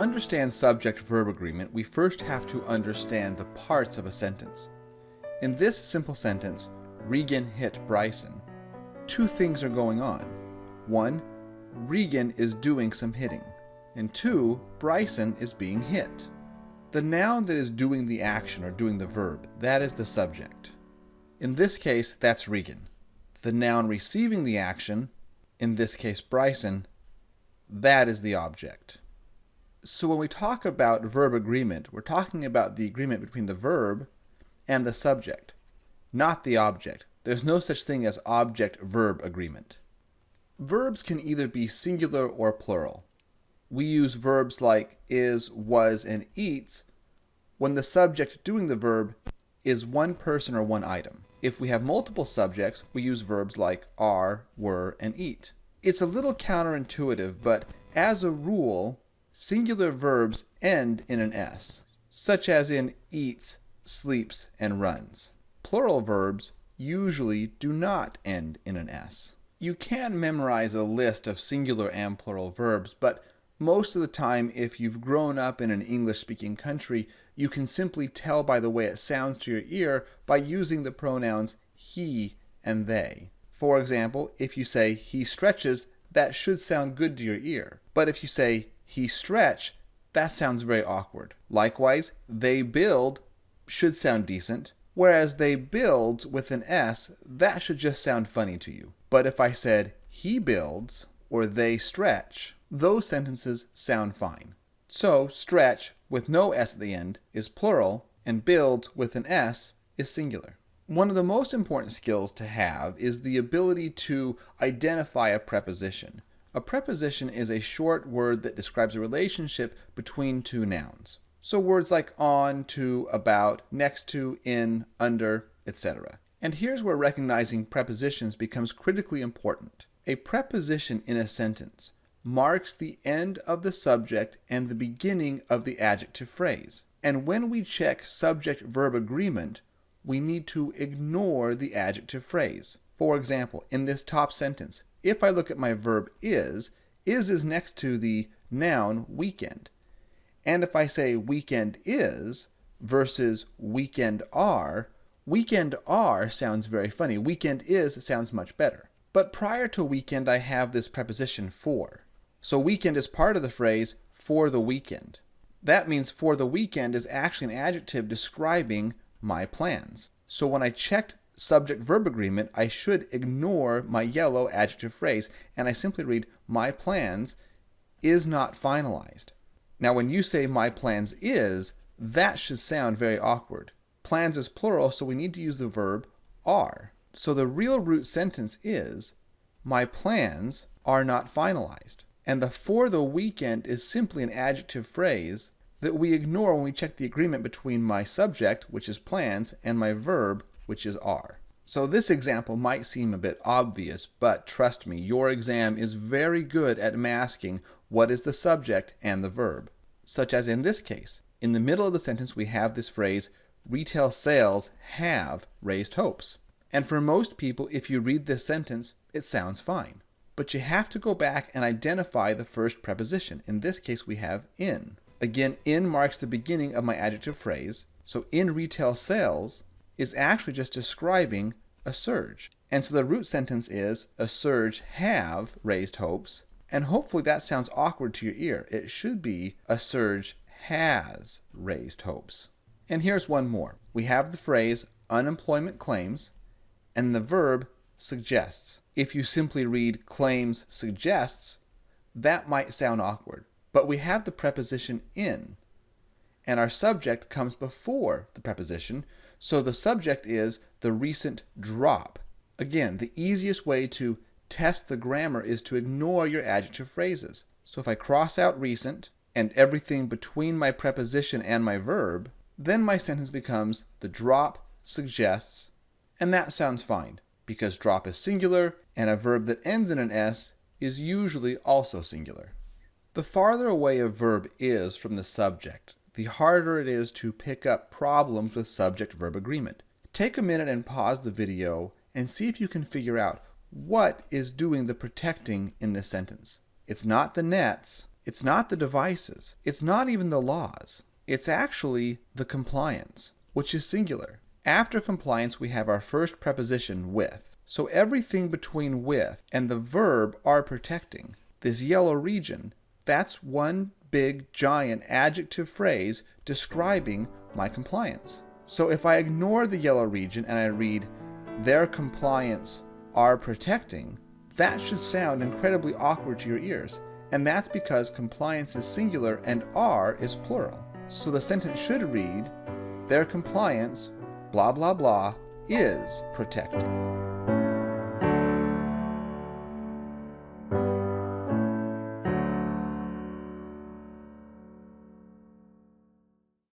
understand subject-verb agreement, we first have to understand the parts of a sentence. In this simple sentence, Regan hit Bryson, two things are going on. One, Regan is doing some hitting. And two, Bryson is being hit. The noun that is doing the action or doing the verb, that is the subject. In this case, that's Regan. The noun receiving the action, in this case Bryson, that is the object. So when we talk about verb agreement, we're talking about the agreement between the verb and the subject, not the object. There's no such thing as object-verb agreement. Verbs can either be singular or plural. We use verbs like is, was, and eats when the subject doing the verb is one person or one item. If we have multiple subjects, we use verbs like are, were, and eat. It's a little counterintuitive, but as a rule, singular verbs end in an S, such as in eats, sleeps, and runs. Plural verbs usually do not end in an S. You can memorize a list of singular and plural verbs, but most of the time, if you've grown up in an English-speaking country, you can simply tell by the way it sounds to your ear by using the pronouns he and they. For example, if you say he stretches, that should sound good to your ear. But if you say he stretch, that sounds very awkward. Likewise, they build should sound decent, whereas they builds with an S, that should just sound funny to you. But if I said he builds or they stretch, those sentences sound fine. So stretch with no S at the end is plural, and build with an S is singular. One of the most important skills to have is the ability to identify a preposition. A preposition is a short word that describes a relationship between two nouns. So words like on, to, about, next to, in, under, etc. And here's where recognizing prepositions becomes critically important. A preposition in a sentence marks the end of the subject and the beginning of the adjective phrase. And when we check subject-verb agreement, we need to ignore the adjective phrase. For example, in this top sentence, if I look at my verb is next to the noun weekend. And if I say weekend is versus weekend are sounds very funny. Weekend is sounds much better. But prior to weekend, I have this preposition for. So weekend is part of the phrase for the weekend. That means for the weekend is actually an adjective describing my plans. So when I checked subject-verb agreement, I should ignore my yellow adjective phrase, and I simply read my plans is not finalized. Now when you say my plans is, that should sound very awkward. Plans is plural, so we need to use the verb are. So the real root sentence is my plans are not finalized. And the for the weekend is simply an adjective phrase that we ignore when we check the agreement between my subject, which is plans, and my verb, which is are. So this example might seem a bit obvious, but trust me, your exam is very good at masking what is the subject and the verb. Such as in this case. In the middle of the sentence we have this phrase, retail sales have raised hopes. And for most people, if you read this sentence, it sounds fine. But you have to go back and identify the first preposition. In this case, we have in. Again, in marks the beginning of my adjective phrase. So in retail sales is actually just describing a surge. And so the root sentence is a surge have raised hopes. And hopefully that sounds awkward to your ear. It should be a surge has raised hopes. And here's one more. We have the phrase unemployment claims and the verb suggests. If you simply read claims suggests, that might sound awkward. But we have the preposition in, and our subject comes before the preposition, so the subject is the recent drop. Again, the easiest way to test the grammar is to ignore your adjective phrases. So if I cross out recent and everything between my preposition and my verb, then my sentence becomes the drop suggests, and that sounds fine, because drop is singular, and a verb that ends in an S is usually also singular. The farther away a verb is from the subject, the harder it is to pick up problems with subject-verb agreement. Take a minute and pause the video and see if you can figure out what is doing the protecting in this sentence. It's not the nets, It's not the devices. It's not even the laws. It's actually the compliance, which is singular. After compliance, we have our first preposition, with. So everything between with and the verb are protecting. This yellow region, that's one big, giant adjective phrase describing my compliance. So if I ignore the yellow region and I read, their compliance are protecting, that should sound incredibly awkward to your ears. And that's because compliance is singular and are is plural. So the sentence should read, their compliance, blah, blah, blah, is protecting.